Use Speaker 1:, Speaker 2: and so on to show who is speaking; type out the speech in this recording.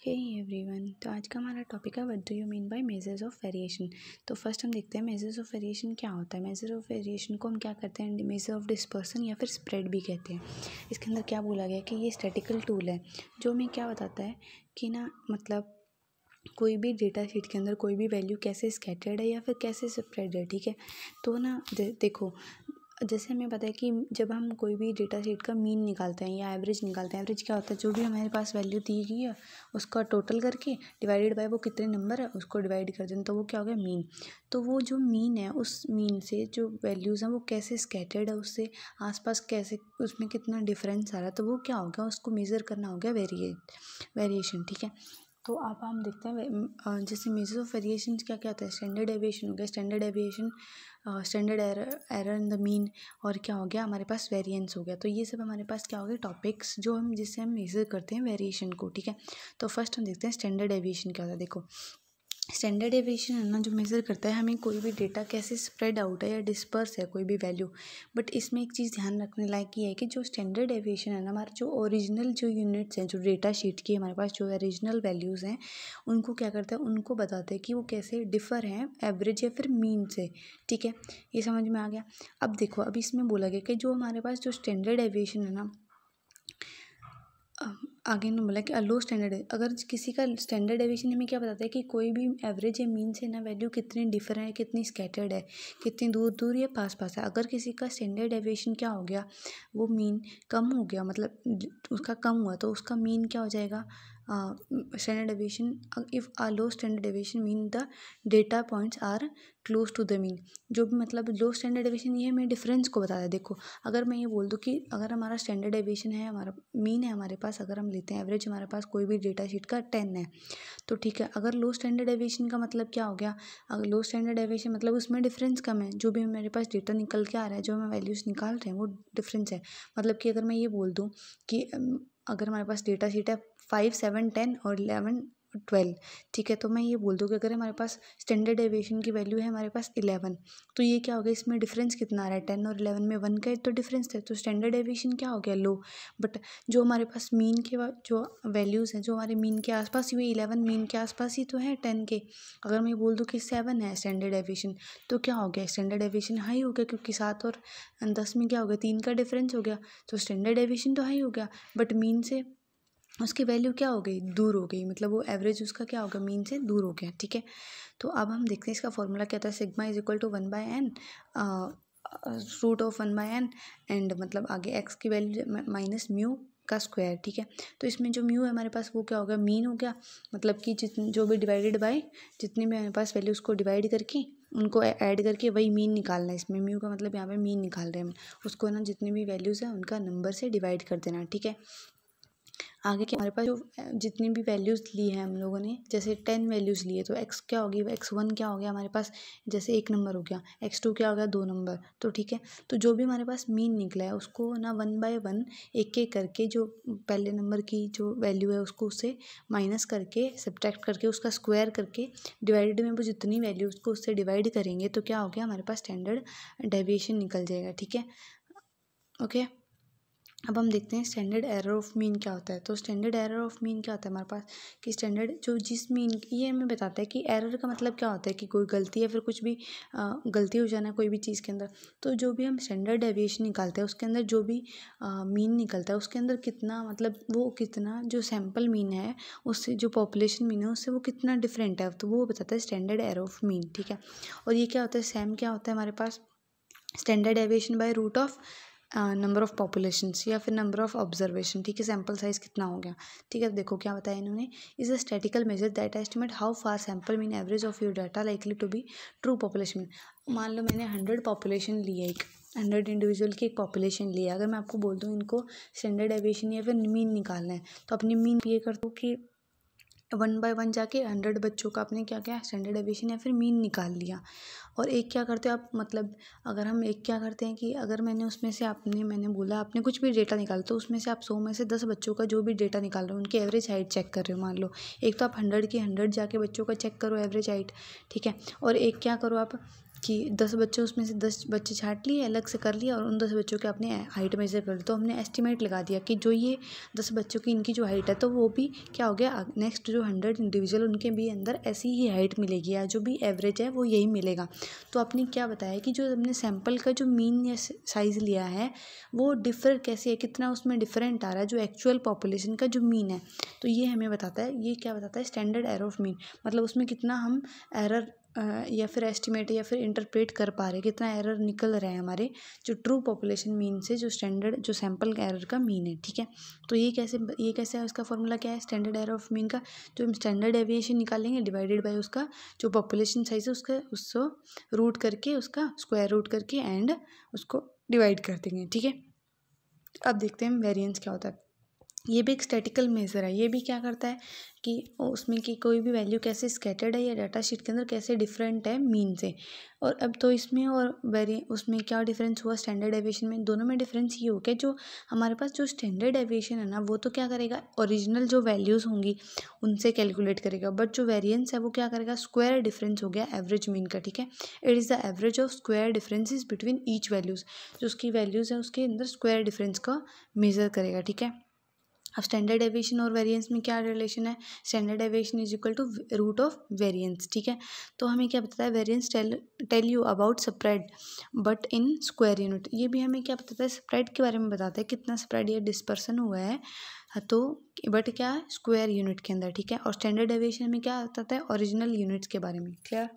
Speaker 1: Hey everyone, तो आज का हमारा टॉपिक है what do you mean by measures of variation. तो फर्स्ट हम देखते हैं मेजर्स ऑफ वेरिएशन क्या होता है। मेजर ऑफ वेरिएशन को हम क्या करते हैं, मेजर ऑफ डिस्पर्सन या फिर स्प्रेड भी कहते हैं। इसके अंदर क्या बोला गया कि ये स्टैटिकल टूल है जो हमें क्या बताता है कि ना मतलब कोई भी डेटा शीट के अंदर कोई भी वैल्यू कैसे स्कैटर्ड है या फिर कैसे स्प्रेड है। ठीक है, तो ना देखो, जैसे हमें पता है कि जब हम कोई भी डेटा शीट का मीन निकालते हैं या एवरेज निकालते हैं, एवरेज क्या होता है, जो भी हमारे पास वैल्यू दी गई है उसका टोटल करके डिवाइडेड बाय वो कितने नंबर है उसको डिवाइड कर दें, तो वो क्या हो गया मीन। तो वो जो मीन है उस मीन से जो वैल्यूज़ हैं वो कैसे स्कैटर्ड है, उससे आसपास कैसे उसमें कितना डिफरेंस आ रहा है, तो वो क्या हो गया, उसको मेज़र करना हो गया वेरिएशन। ठीक है, तो अब हम देखते हैं जैसे मेजर ऑफ वेरिएशन क्या क्या होता है। स्टैंडर्ड डेविएशन हो गया, standard deviation, standard error in the mean, और क्या हो गया हमारे पास वेरिएंस हो गया। तो ये सब हमारे पास क्या हो गए टॉपिक्स जो हम जिससे हम मेजर करते हैं वेरिएशन को। ठीक है, तो फर्स्ट हम देखते हैं स्टैंडर्ड डेविएशन क्या होता है। देखो, स्टैंडर्ड डेविएशन है ना जो मेज़र करता है हमें कोई भी डेटा कैसे स्प्रेड आउट है या डिस्पर्स है कोई भी वैल्यू। बट इसमें एक चीज़ ध्यान रखने लायक ये है कि जो स्टैंडर्ड डेविएशन है ना, हमारे जो ओरिजिनल जो यूनिट्स हैं, जो डेटा शीट की हमारे पास जो ओरिजिनल वैल्यूज़ हैं, उनको क्या करता है, उनको बताते हैं कि वो कैसे डिफ़र हैं एवरेज या फिर मीन से। ठीक है, ये समझ में आ गया। अब देखो, अब इसमें बोला गया कि जो हमारे पास जो स्टैंडर्ड डेविएशन है ना, आगे ने बोला कि लो स्टैंडर्ड है। अगर किसी का स्टैंडर्ड डेविएशन हमें क्या बताता है कि कोई भी एवरेज या मीन से ना वैल्यू कितनी डिफर है, कितनी स्कैटर्ड है, कितनी दूर दूर या पास पास है। अगर किसी का स्टैंडर्ड डेविएशन क्या हो गया, वो मीन कम हो गया, मतलब उसका कम हुआ, तो उसका मीन क्या हो जाएगा standard deviation. If a low standard deviation mean the data points are close to the mean. जो भी मतलब लो स्टैंडर्ड डेविएशन ये हमें डिफरेंस को बताता है। देखो, अगर मैं ये बोल दूँ कि अगर हमारा स्टैंडर्ड डेविएशन है, हमारा मीन है हमारे पास, अगर हम लेते हैं एवरेज हमारे पास कोई भी डेटा शीट का 10 है, तो ठीक है। अगर लो स्टैंडर्ड डेविएशन का मतलब क्या हो गया, अगर लो स्टैंडर्ड डेविएशन मतलब उसमें डिफरेंस कम है, जो भी हमारे पास डेटा निकल के आ रहा है, जो हमें वैल्यूज़ निकाल रहे हैं वो डिफरेंस है। मतलब कि अगर मैं ये बोल दूँ कि अगर हमारे पास डेटा शीट है 5, 7, 10 और 11, 12, ठीक है, तो मैं ये बोल दूँ कि अगर हमारे पास स्टैंडर्ड डेविएशन की वैल्यू है हमारे पास 11, तो ये क्या हो गया, इसमें डिफरेंस कितना आ रहा है, 10 और 11 में 1 का तो डिफरेंस है, तो स्टैंडर्ड डेविएशन क्या हो गया, लो। बट जो हमारे पास मीन के जो वैल्यूज़ हैं, जो हमारे मीन के आसपास ही, 11 मीन के आसपास ही तो है 10 के। अगर मैं बोल दूँ कि 7 है स्टैंडर्ड डेविएशन, तो क्या हो गया, स्टैंडर्ड डेविएशन हाई हो गया, क्योंकि 7 और 10 में क्या हो गया, 3 का डिफरेंस हो गया, तो स्टैंडर्ड डेविएशन तो हाई हो गया। बट मीन से उसकी वैल्यू क्या हो गई, दूर हो गई, मतलब वो एवरेज उसका क्या होगा, मीन से दूर हो गया। ठीक है, तो अब हम देखते हैं इसका फॉर्मूला क्या था। Sigma is equal to 1/n root of 1/n, and मतलब आगे एक्स की वैल्यू माइनस म्यू का स्क्वायर। ठीक है, तो इसमें जो म्यू है हमारे पास वो क्या होगा, मीन हो गया, मतलब कि जितनी जो भी डिवाइडेड बाय जितनी भी हमारे पास वैल्यू उसको डिवाइड करके उनको ऐड करके वही मीन निकालना है। इसमें म्यू का मतलब यहाँ पे मीन निकाल रहे हैं हम, उसको ना जितनी भी वैल्यूज़ हैं उनका नंबर से डिवाइड कर देना। ठीक है, आगे के हमारे पास जो जितनी भी वैल्यूज़ ली है हम लोगों ने, जैसे 10 वैल्यूज़ लिए, तो x क्या होगी, x1 क्या हो गया हमारे पास, जैसे 1 नंबर हो गया, x2 क्या हो गया 2 नंबर। तो ठीक है, तो जो भी हमारे पास मीन निकला है उसको ना 1 बाय 1 एक एक करके जो पहले नंबर की जो वैल्यू है उसको उससे माइनस करके सब्ट्रैक्ट करके उसका स्क्वायर करके डिवाइडेड में वो जितनी वैल्यू उसको उससे डिवाइड करेंगे, तो क्या हो गया हमारे पास स्टैंडर्ड डेविएशन निकल जाएगा। ठीक है, ओके। अब हम देखते हैं स्टैंडर्ड एरर ऑफ मीन क्या होता है। तो स्टैंडर्ड एरर ऑफ मीन क्या होता है हमारे पास, कि स्टैंडर्ड जो जिस मीन, ये हमें बताता है कि एरर का मतलब क्या होता है, कि कोई गलती या फिर कुछ भी गलती हो जाना कोई भी चीज़ के अंदर। तो जो भी हम स्टैंडर्ड डेविएशन निकालते हैं उसके अंदर जो भी मीन निकलता है उसके अंदर कितना, मतलब वो कितना जो सैम्पल मीन है उससे जो पॉपुलेशन मीन है उससे वो कितना डिफरेंट है, तो वो बताता है स्टैंडर्ड एरर ऑफ मीन। ठीक है, और ये क्या होता है, सैम क्या होता है हमारे पास, standard deviation by root of number of populations या फिर नंबर ऑफ ऑब्जर्वेशन। ठीक है, सैम्पल साइज कितना हो गया। ठीक है, देखो क्या बताया इन्होंने, is a statical measure that estimate how far sample mean average of your data likely to be true population. मान लो मैंने 100 पॉपुलेशन ली है, एक 100 इंडिविजुअल की एक पॉपुलेशन ली है। अगर मैं आपको बोल दूँ इनको स्टैंडर्ड डेविएशन या फिर मीन निकालना है, तो अपनी मीन ये कर दो कि 1 बाय 1 जाके 100 बच्चों का आपने क्या किया, स्टैंडर्ड डेविएशन या फिर मीन निकाल लिया। और एक क्या करते हो आप, मतलब अगर हम एक क्या करते हैं कि अगर मैंने उसमें से मैंने बोला आपने कुछ भी डेटा निकाला, तो उसमें से आप 100 में से 10 बच्चों का जो भी डेटा निकाल रहे हो उनकी एवरेज हाइट चेक कर रहे हो। मान लो एक तो आप 100 की 100 जाके बच्चों का चेक करो एवरेज हाइट। ठीक है, और एक क्या करो आप कि 10 बच्चे उसमें से 10 बच्चे छांट लिए, अलग से कर लिया और उन 10 बच्चों के अपने हाइट मेजर कर ली, तो हमने एस्टिमेट लगा दिया कि जो ये 10 बच्चों की इनकी जो हाइट है तो वो भी क्या हो गया, नेक्स्ट जो 100 इंडिविजुअल उनके भी अंदर ऐसी ही हाइट मिलेगी या जो भी एवरेज है वो यही मिलेगा। तो आपने क्या बताया कि जो हमने सैंपल का जो मीन या साइज़ लिया है वो डिफर कैसे है, कितना उसमें डिफरेंट आ रहा है जो एक्चुअल पॉपुलेशन का जो मीन है। तो ये हमें बताता है, ये क्या बताता है, स्टैंडर्ड एरर ऑफ मीन, मतलब उसमें कितना हम एरर या फिर एस्टिमेट या फिर इंटरप्रेट कर पा रहे, कितना एरर निकल रहे हैं हमारे जो ट्रू पॉपुलेशन मीन से, जो स्टैंडर्ड जो सैंपल एरर का मीन है। ठीक है, तो ये कैसे है, उसका फॉर्मूला क्या है स्टैंडर्ड एरर ऑफ मीन का, जो हम स्टैंडर्ड डेविएशन निकालेंगे डिवाइडेड बाय उसका जो पॉपुलेशन साइज है उसका, उसको रूट करके, उसका स्क्वायर रूट करके एंड उसको डिवाइड कर देंगे। ठीक है, अब देखते हैं वेरिएंस क्या होता है। ये भी एक स्टैटिकल मेजर है, ये भी क्या करता है कि उसमें कि कोई भी वैल्यू कैसे स्कैटर्ड है या डाटा शीट के अंदर कैसे डिफरेंट है मीन से। और अब तो इसमें और उसमें क्या डिफरेंस हुआ स्टैंडर्ड डेविएशन में, दोनों में डिफरेंस ये हो गया, जो हमारे पास जो स्टैंडर्ड डेविएशन है ना वो तो क्या करेगा, ओरिजिनल जो वैल्यूज़ होंगी उनसे कैलकुलेट करेगा, बट जो वेरिएंस है वो क्या करेगा, स्क्वायर डिफरेंस हो गया एवरेज मीन का। ठीक है, it is the average of square differences between each values, जो उसकी वैल्यूज़ है उसके अंदर स्क्वायर डिफरेंस का मेजर करेगा। ठीक है, अब स्टैंडर्ड डेविएशन और वेरिएंस में क्या रिलेशन है, standard deviation is equal to root of variance. ठीक है, तो हमें क्या बताता है, variance tell you about spread but in square unit, ये भी हमें क्या बताता है, स्प्रेड के बारे में बताता है, कितना स्प्रेड या डिस्पर्सन हुआ है, तो बट क्या है स्क्वायर यूनिट के अंदर। ठीक है, और स्टैंडर्ड डेविएशन में क्या बताता है, ओरिजिनल यूनिट्स के बारे में। क्लियर।